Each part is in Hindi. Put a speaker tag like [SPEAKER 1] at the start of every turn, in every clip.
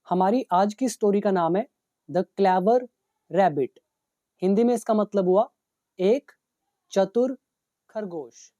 [SPEAKER 1] हमारी आज की स्टोरी का नाम है द क्लेवर रैबिट। हिंदी में इसका मतलब हुआ एक चतुर खरगोश।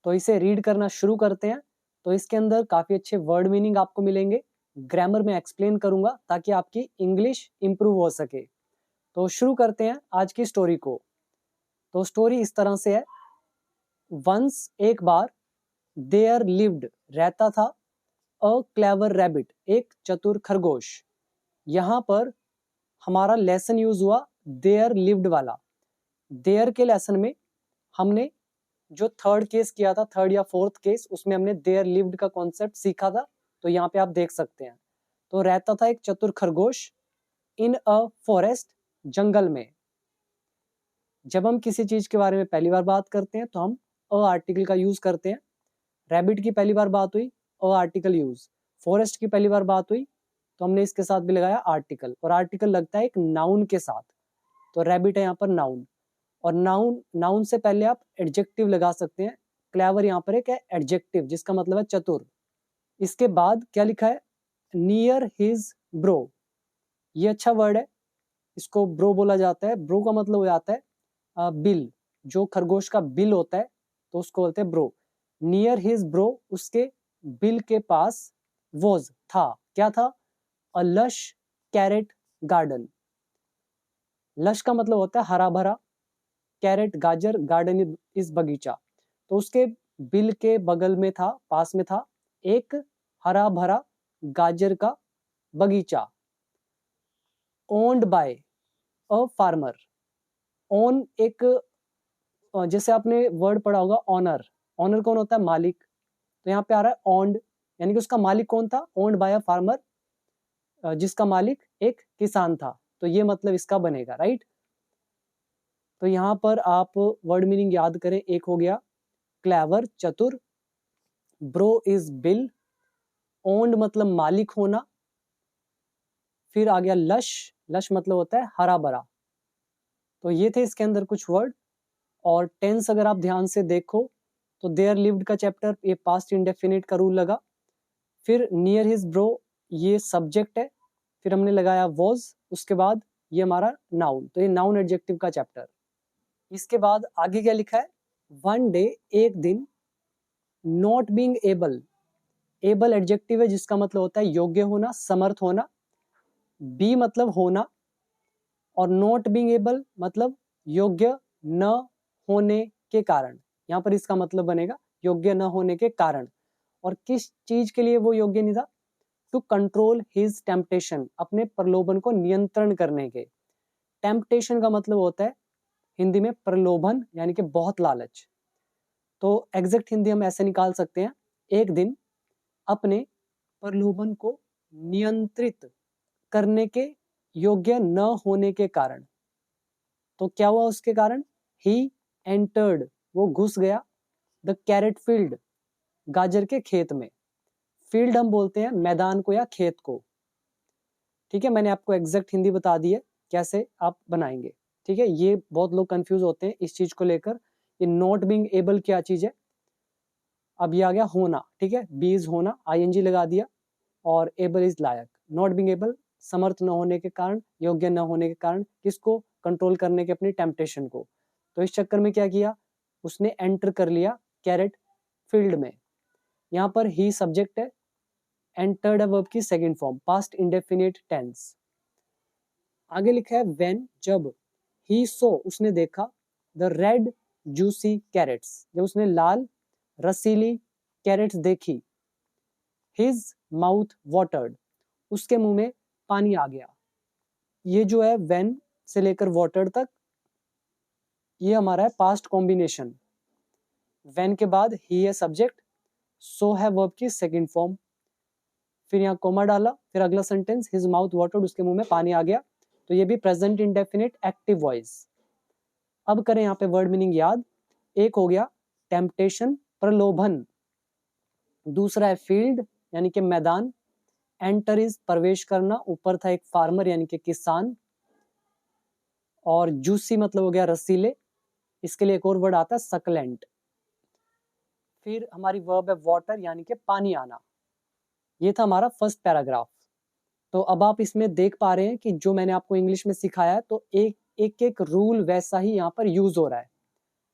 [SPEAKER 1] तो इसे रीड करना शुरू करते हैं। तो इसके अंदर काफी अच्छे वर्ड मीनिंग आपको मिलेंगे। ग्रामर में एक्सप्लेन करूंगा ताकि आपकी इंग्लिश इंप्रूव हो सके। तो शुरू करते हैं आज की स्टोरी को। तो स्टोरी इस तरह से है। वंस एक बार देयर लिव्ड रहता था अ क्लेवर रैबिट, एक चतुर खरगोश। यहाँ पर हमारा लेसन यूज हुआ देयर लिव्ड वाला। देयर के लेसन में हमने जो थर्ड केस किया था, थर्ड या फोर्थ केस, उसमें हमने देयर लिव्ड का कॉन्सेप्ट सीखा था। तो यहाँ पे आप देख सकते हैं। तो रहता था एक चतुर खरगोश इन अ फॉरेस्ट, जंगल में। जब हम किसी चीज के बारे में पहली बार बात करते हैं तो हम अ आर्टिकल का यूज करते हैं। रैबिट की पहली बार बात हुई, अ आर्टिकल यूज। फॉरेस्ट की पहली बार बात हुई तो हमने इसके साथ भी लगाया आर्टिकल, और आर्टिकल लगता है एक नाउन के साथ। तो रैबिट है यहाँ पर नाउन, और नाउन नाउन से पहले आप एडजेक्टिव लगा सकते हैं। क्लेवर यहाँ पर एक है एडजेक्टिव जिसका मतलब है चतुर। इसके बाद क्या लिखा है, नियर हिज ब्रो। ये अच्छा वर्ड है, इसको ब्रो बोला जाता है। ब्रो का मतलब हो जाता है बिल। जो खरगोश का बिल होता है तो उसको बोलते हैं ब्रो। नियर हिज ब्रो, उसके बिल के पास, वॉज था, क्या था, अ लश कैरेट गार्डन। लश का मतलब होता है हरा भरा, कैरेट गाजर, गार्डन इस बगीचा। तो उसके बिल के बगल में था, पास में था एक हरा भरा गाजर का बगीचा। Owned by a farmer. Own एक, जैसे आपने वर्ड पढ़ा होगा ऑनर। ऑनर कौन होता है, मालिक। तो यहाँ पे आ रहा है ओन्ड, यानी कि उसका मालिक कौन था, ओन्ड बाय अ फार्मर, जिसका मालिक एक किसान था। तो ये मतलब इसका बनेगा, राइट। तो यहाँ पर आप वर्ड मीनिंग याद करें। एक हो गया क्लेवर चतुर, ब्रो इज बिल, ओन्ड मतलब मालिक होना, फिर आ गया लश, लश मतलब होता है हरा भरा। तो ये थे इसके अंदर कुछ वर्ड। और टेंस अगर आप ध्यान से देखो तो देयर लिव्ड का चैप्टर, ये पास्ट इंडेफिनिट का रूल लगा। फिर नियर हिज ब्रो, ये सब्जेक्ट है। फिर हमने लगाया वॉज, उसके बाद ये हमारा नाउन। तो ये नाउन एडजेक्टिव का चैप्टर। इसके बाद आगे क्या लिखा है, वन डे, एक दिन, not being able. Able adjective है जिसका मतलब होता है योग्य होना, समर्थ होना। बी मतलब होना, और नॉट बीइंग एबल मतलब योग्य न होने के कारण। यहाँ पर इसका मतलब बनेगा योग्य न होने के कारण। और किस चीज के लिए वो योग्य नहीं था, टू कंट्रोल हिज टेम्पटेशन, अपने प्रलोभन को नियंत्रण करने के। टेम्पटेशन का मतलब होता है हिंदी में प्रलोभन, यानी कि बहुत लालच। तो एग्जैक्ट हिंदी हम ऐसे निकाल सकते हैं, एक दिन अपने प्रलोभन को नियंत्रित करने के योग्य न होने के कारण। तो क्या हुआ उसके कारण, ही एंटर्ड, वो घुस गया, द कैरेट फील्ड, गाजर के खेत में। फील्ड हम बोलते हैं मैदान को या खेत को। ठीक है, मैंने आपको एग्जैक्ट हिंदी बता दी है कैसे आप बनाएंगे। ठीक है, ये बहुत लोग कंफ्यूज होते हैं इस चीज को लेकर। ये नॉट बीइंग एबल क्या चीज है, अब ये आ गया होना। ठीक है, बी इज होना, आईएनजी लगा दिया, और एबल इज लायक। नॉट बीइंग एबल समर्थ न होने के कारण, योग्य न होने के कारण, किसको, कंट्रोल करने के अपनी टेम्पटेशन को। तो इस चक्कर में क्या किया, उसने एंटर कर लिया कैरेट फील्ड में। यहाँ पर ही सब्जेक्ट है, एंटर्ड वर्ब की second form, past indefinite tense. आगे लिखा है व्हेन, जब, ही सो, उसने देखा, द रेड जूसी कैरेट्स, जब उसने लाल रसीली कैरेट्स देखी, हिज माउथ वाटर्ड, उसके मुंह में पानी आ गया। ये जो है व्हेन से लेकर वाटर्ड तक, ये हमारा है पास्ट कॉम्बिनेशन। व्हेन के बाद ही है सब्जेक्ट, सो है वर्ब की सेकंड फॉर्म, फिर यहाँ कोमा डाला, फिर अगला सेंटेंस हिज माउथ वाटर्ड, उसके मुंह में पानी आ गया। तो ये भी प्रेजेंट इंडेफिनिट एक्टिव वॉइस। अब करें यहाँ पे वर्ड मीनिंग याद। एक हो गया टेम्पटेशन, प्रलोभन। दूसरा है फील्ड, यानी कि मैदान। एंटर इज प्रवेश करना, ऊपर था एक फार्मर यानी कि किसान। और जूसी मतलब हो गया रसीले, इसके लिए एक और वर्ड आता है सकलेंट। फिर हमारी वर्ब है वाटर, यानी कि पानी आना। ये था हमारा फर्स्ट पैराग्राफ। तो अब आप इसमें देख पा रहे हैं कि जो मैंने आपको इंग्लिश में सिखाया है तो एक एक रूल वैसा ही यहाँ पर यूज हो रहा है।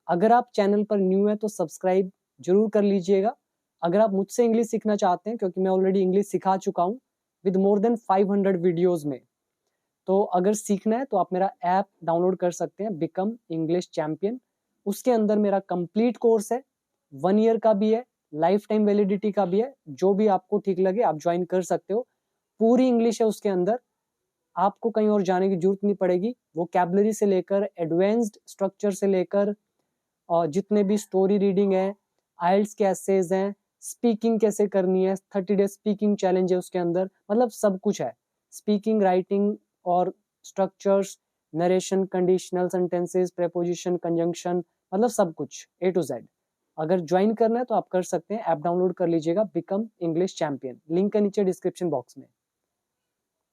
[SPEAKER 1] अगर आप चैनल पर न्यू है तो सब्सक्राइब जरूर कर लीजिएगा। अगर आप मुझसे इंग्लिश सीखना चाहते हैं, क्योंकि मैं ऑलरेडी इंग्लिश सिखा चुका हूँ विद मोर देन 500 वीडियोज में, तो अगर सीखना है तो आप मेरा ऐप डाउनलोड कर सकते हैं, बिकम इंग्लिश चैंपियन। उसके अंदर मेरा कंप्लीट कोर्स है, 1 ईयर का भी है, लाइफ टाइम वैलिडिटी का भी है। जो भी आपको ठीक लगे आप ज्वाइन कर सकते हो। पूरी इंग्लिश है उसके अंदर, आपको कहीं और जाने की जरूरत नहीं पड़ेगी। वोकैबुलरी से लेकर एडवांस्ड स्ट्रक्चर से लेकर और जितने भी स्टोरी रीडिंग है, आइल्स के एसेज हैं, स्पीकिंग कैसे करनी है, 30 डे स्पीकिंग चैलेंज है उसके अंदर, मतलब सब कुछ है। स्पीकिंग, राइटिंग और structures, narration, conditional sentences, preposition, conjunction, मतलब सब कुछ A to Z। अगर ज्वाइन करना है तो आप कर सकते हैं, ऐप डाउनलोड कर लीजिएगा, बिकम इंग्लिश चैंपियन, लिंक है नीचे डिस्क्रिप्शन बॉक्स में।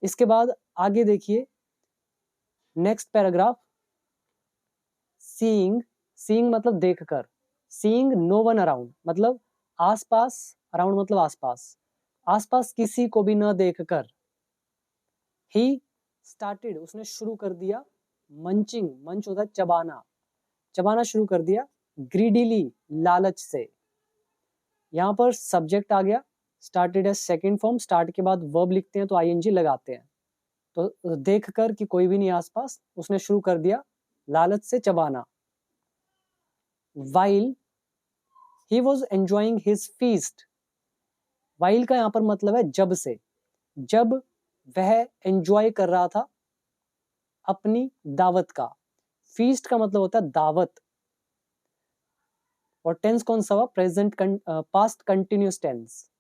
[SPEAKER 1] इसके बाद आगे देखिए नेक्स्ट पैराग्राफ, सीइंग। सीइंग मतलब देखकर, सीइंग नो वन अराउंड मतलब आसपास, अराउंड मतलब आसपास, आसपास किसी को भी न देखकर। ही स्टार्टेड उसने शुरू कर दिया, मंचिंग, मंच होता है चबाना, चबाना शुरू कर दिया, ग्रीडीली लालच से। यहां पर सब्जेक्ट आ गया, स्टार्टेड है सेकंड फॉर्म, स्टार्ट के बाद वर्ब लिखते हैं तो आईएनजी लगाते हैं। तो देखकर कि कोई भी नहीं आसपास, उसने शुरू कर दिया लालच से चबाना। while he was enjoying his feast, while का यहाँ पर मतलब है जब से, जब वह एंजॉय कर रहा था अपनी दावत का। फीस्ट का मतलब होता है दावत, और टेंस कौन सा हुआ, प्रेजेंट पास्ट कंटिन्यूस टेंस।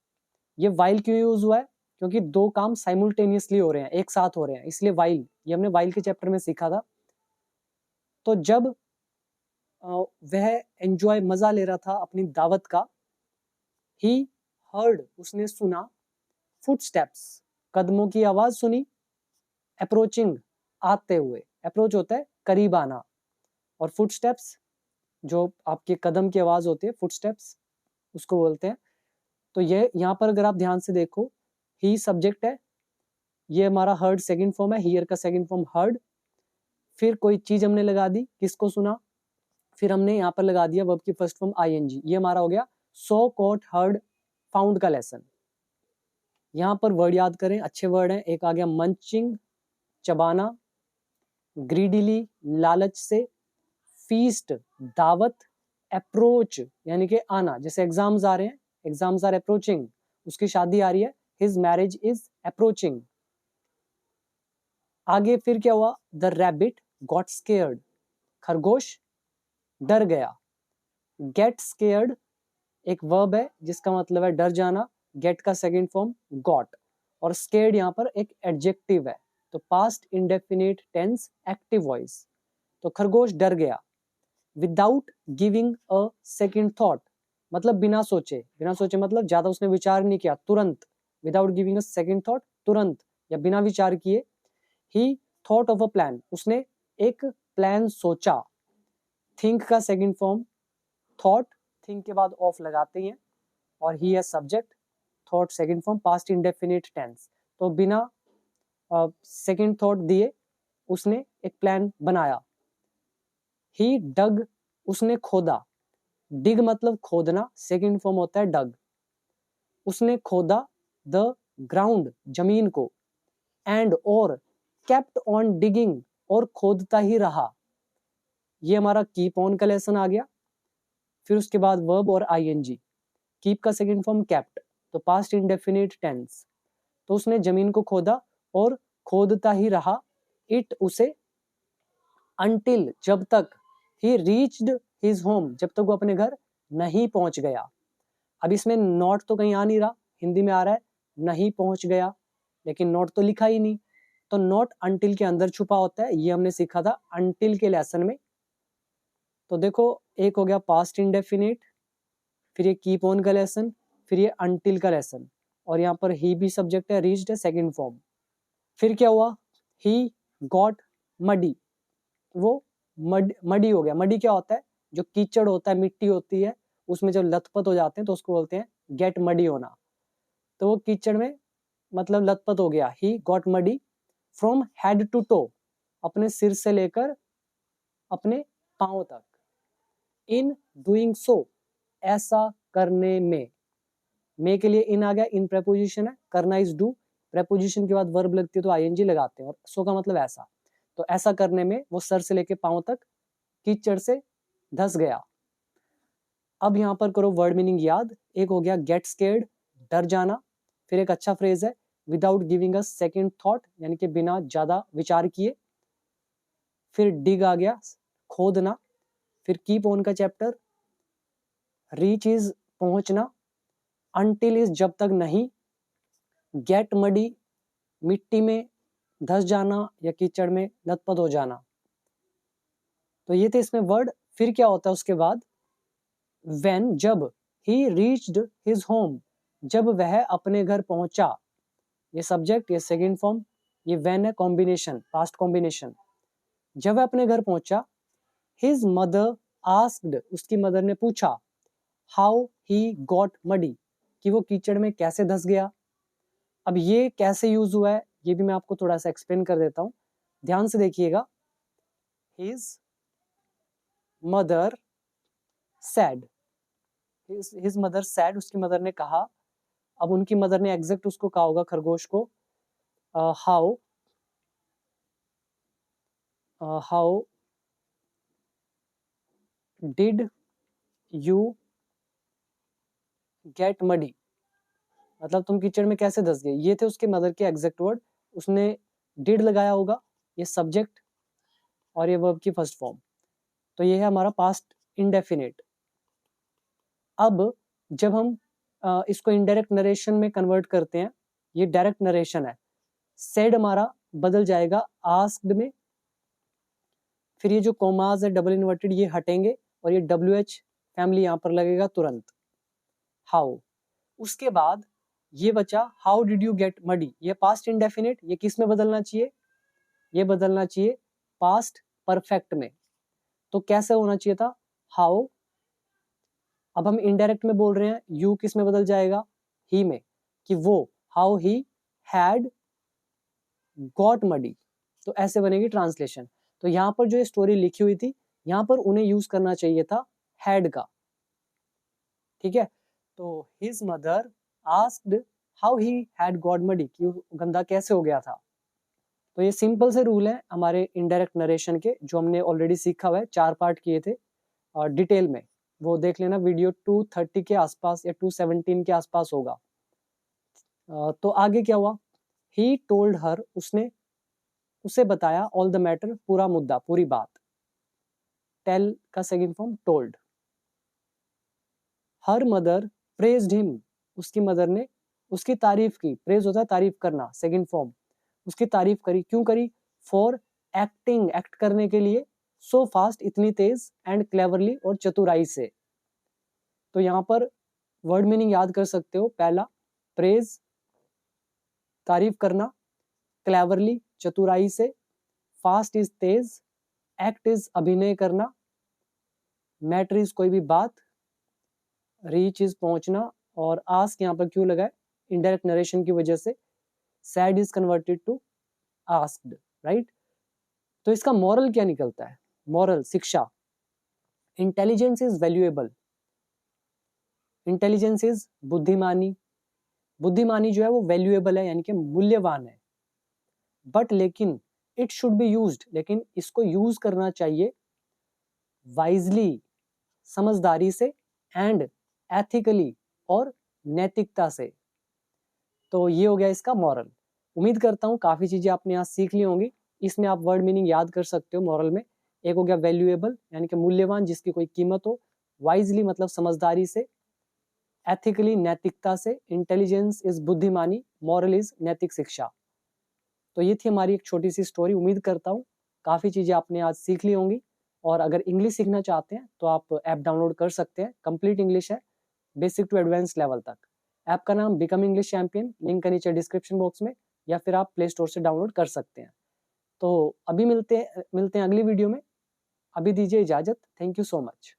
[SPEAKER 1] ये while क्यों यूज हुआ है, क्योंकि दो काम साइमultaneously हो रहे हैं, एक साथ हो रहे हैं, इसलिए while, ये हमने while के चैप्टर में सीखा था। तो जब वह एंजॉय, मजा ले रहा था अपनी दावत का, ही हर्ड उसने सुना, फुटस्टेप्स कदमों की आवाज सुनी, अप्रोचिंग आते हुए, अप्रोच होता है करीब आना, और फुटस्टेप्स जो आपके कदम की आवाज होती है, फुटस्टेप्स उसको बोलते हैं। तो ये यहाँ पर अगर आप ध्यान से देखो, ही सब्जेक्ट है, ये हमारा हर्ड सेकंड फॉर्म है, हियर का सेकंड फॉर्म हर्ड, फिर कोई चीज हमने लगा दी, किसको सुना, फिर हमने यहाँ पर लगा दिया वर्ब की फर्स्ट फॉर्म आईएनजी, ये हमारा हो गया सो, कॉट, हर्ड, फाउंड का लेसन। यहाँ पर वर्ड याद करें, अच्छे वर्ड हैं, एक आ गया मंचिंग चबाना, ग्रीडीली लालच से, फीस्ट दावत, अप्रोच यानी कि आना, जैसे एग्जाम्स आ रहे हैं, एग्जाम्स आर अप्रोचिंग, उसकी शादी आ रही है, हिज मैरिज इज अप्रोचिंग। आगे फिर क्या हुआ, द रैबिट गॉट स्केयर्ड, खरगोश डर गया। गेट स्केयर्ड एक वर्ब है जिसका मतलब है डर जाना, गेट का सेकंड फॉर्म गॉट, और स्केयर्ड यहाँ पर एक एडजेक्टिव है, तो past indefinite tense active voice. तो खरगोश डर गया। Without giving a second thought मतलब बिना सोचे, बिना सोचे मतलब ज्यादा उसने विचार नहीं किया, तुरंत, without giving a second thought, तुरंत या बिना विचार किए। ही थॉट ऑफ अ प्लान उसने एक प्लान सोचा, थिंक का सेकंड फॉर्म थॉट, थिंक के बाद ऑफ लगाते हैं, और ही है subject, thought second form, past indefinite tense. तो बिना सेकंड थॉट दिए उसने एक प्लान बनाया। ही डग उसने खोदा, डिग मतलब खोदना, सेकंड फॉर्म होता है डग, उसने खोदा द ग्राउंड जमीन को, एंड और केप्ट ऑन डिगिंग और खोदता ही रहा। ये हमारा कीप ऑन का लेसन आ गया। फिर उसके बाद वर्ब और आईएनजी, कीप का सेकंड फॉर्म केप्ट, तो पास्ट इंडेफिनिट टेंस, तो उसने जमीन को खोदा और खोदता ही रहा, इट उसे, अनटिल जब तक, ही रीच्ड हिज होम जब तक वो अपने घर नहीं पहुंच गया। अब इसमें नॉट तो कहीं आ नहीं रहा, हिंदी में आ रहा है नहीं पहुंच गया, लेकिन नॉट तो लिखा ही नहीं, तो नॉट अनटिल के अंदर छुपा होता है, ये हमने सीखा था अनटिल के लेसन में। तो देखो एक हो गया पास्ट इंडेफिनिट, फिर ये कीप ऑन का लेसन, फिर ये अनटिल का लेसन, और यहाँ पर ही भी सब्जेक्ट है, रीच्ड है सेकंड फॉर्म। फिर क्या हुआ, ही गॉट मडी, वो मडी हो गया। मडी क्या होता है, जो कीचड़ होता है, मिट्टी होती है, उसमें जब लथपथ हो जाते हैं तो उसको बोलते हैं गेट मडी होना। तो वो कीचड़ में मतलब लथपथ हो गया, he got muddy from head to toe, अपने सिर से लेकर अपने पांव तक, इन डूइंग सो, ऐसा करने में के लिए इन आ गया, इन प्रेपोजिशन है, करना इज डू, प्रेपोजिशन के बाद वर्ब लगती है तो आईएनजी लगाते हैं, और सो का मतलब ऐसा, तो ऐसा करने में वो सर से लेके पांव तक कीचड़ से धस गया। अब यहाँ पर करो वर्ड मीनिंग याद, एक हो गया गेट स्केर्ड, डर जाना, फिर एक अच्छा फ्रेज है without giving a second thought, यानी कि बिना ज्यादा विचार किए, फिर डिग आ गया खोदना, फिर कीप ऑन का चैप्टर, रीच इज पहुंचना, अनटिल इज जब तक नहीं, गेट मडी मिट्टी में धस जाना या कीचड़ में लथपथ हो जाना। तो ये थे इसमें वर्ड। फिर क्या होता है उसके बाद, when जब, he reached his home जब वह अपने घर पहुंचा, ये सब्जेक्ट, ये सेकंड फॉर्म, ये when है कॉम्बिनेशन, पास्ट कॉम्बिनेशन, जब वह अपने घर पहुंचा, his mother asked, उसकी मदर ने पूछा, how he got muddy, कि वो कीचड़ में कैसे धस गया। अब ये कैसे यूज हुआ है ये भी मैं आपको थोड़ा सा एक्सप्लेन कर देता हूं, ध्यान से देखिएगा। his mother said, his mother said, उसकी मदर ने कहा, अब उनकी मदर ने एग्जैक्ट उसको कहा होगा खरगोश को, how did you get muddy, मतलब तुम कीचड़ में कैसे धस गए, ये थे उसके मदर के एग्जैक्ट वर्ड। उसने डिड लगाया होगा, ये सब्जेक्ट और ये वर्ब की फर्स्ट फॉर्म, तो ये है हमारा पास्ट इंडेफिनिट। अब जब हम इसको इनडायरेक्ट नरेशन में कन्वर्ट करते हैं, ये डायरेक्ट नरेशन है, सेड हमारा बदल जाएगा आस्क्ड में, फिर ये जो कोमाज है डबल इन्वर्टेड ये हटेंगे और ये WH फैमिली यहाँ पर लगेगा तुरंत, हाउ। उसके बाद ये बचा how did you get muddy, ये पास्ट इंडेफिनिट, ये किस में बदलना चाहिए, ये बदलना चाहिए पास्ट परफेक्ट में। तो कैसे होना चाहिए था, हाउ, अब हम इनडायरेक्ट में बोल रहे हैं, यू किस में बदल जाएगा, ही में, कि वो how he had got muddy, तो ऐसे बनेगी ट्रांसलेशन। तो यहाँ पर जो ये स्टोरी लिखी हुई थी, यहाँ पर उन्हें यूज करना चाहिए था हैड का, ठीक है। तो his mother asked how he had got muddy, कि गंदा कैसे हो गया था। तो ये सिंपल से रूल है हमारे इनडायरेक्ट नरेशन के, जो हमने ऑलरेडी सीखा हुआ है, 4 पार्ट किए थे और डिटेल में, वो देख लेना, वीडियो 230 के आसपास या 217 के आसपास होगा। तो आगे क्या हुआ, ही टोल्ड हर, उसने उसे बताया, ऑल द मैटर, पूरा मुद्दा, पूरी बात, टेल का second form told. Her mother praised him, उसकी मदर ने उसकी तारीफ की, प्रेज होता है तारीफ करना, सेकंड फॉर्म, उसकी तारीफ करी, क्यों करी, फॉर एक्टिंग, एक्ट करने के लिए, सो फास्ट, इतनी तेज, एंड क्लेवरली, और चतुराई से। तो यहाँ पर वर्ड मीनिंग याद कर सकते हो, पहला प्रेज तारीफ करना, क्लेवरली चतुराई से, fast is Tej, act is अभिनय करना, मैटर इज कोई भी बात, रीच इज पहुंचना, और आस्क यहाँ पर क्यों लगा है, इनडायरेक्ट नरेशन की वजह से, said is converted to asked, right. तो इसका मॉरल क्या निकलता है, मॉरल शिक्षा, intelligence is valuable, intelligence is बुद्धिमानी, बुद्धिमानी जो है वो वैल्यूएबल है, यानी कि मूल्यवान है, बट लेकिन इट शुड बी यूज्ड, लेकिन इसको यूज करना चाहिए वाइजली, समझदारी से, एंड एथिकली, और नैतिकता से। तो ये हो गया इसका मॉरल। उम्मीद करता हूँ काफी चीजें आपने यहाँ सीख ली होंगी। इसमें आप वर्ड मीनिंग याद कर सकते हो मॉरल में। एक हो गया वैल्यूएबल, यानी कि मूल्यवान, जिसकी कोई कीमत हो, वाइजली मतलब समझदारी से, एथिकली नैतिकता से, इंटेलिजेंस इज बुद्धिमानी, मॉरल इज नैतिक शिक्षा। तो ये थी हमारी एक छोटी सी स्टोरी। उम्मीद करता हूँ काफ़ी चीज़ें आपने आज सीख ली होंगी। और अगर इंग्लिश सीखना चाहते हैं तो आप ऐप डाउनलोड कर सकते हैं, कंप्लीट इंग्लिश है, बेसिक टू एडवांस लेवल तक। ऐप का नाम बिकम इंग्लिश चैंपियन, लिंक का नीचे डिस्क्रिप्शन बॉक्स में, या फिर आप प्ले स्टोर से डाउनलोड कर सकते हैं। तो अभी मिलते हैं अगली वीडियो में। अभी दीजिए इजाज़त। Thank you so much.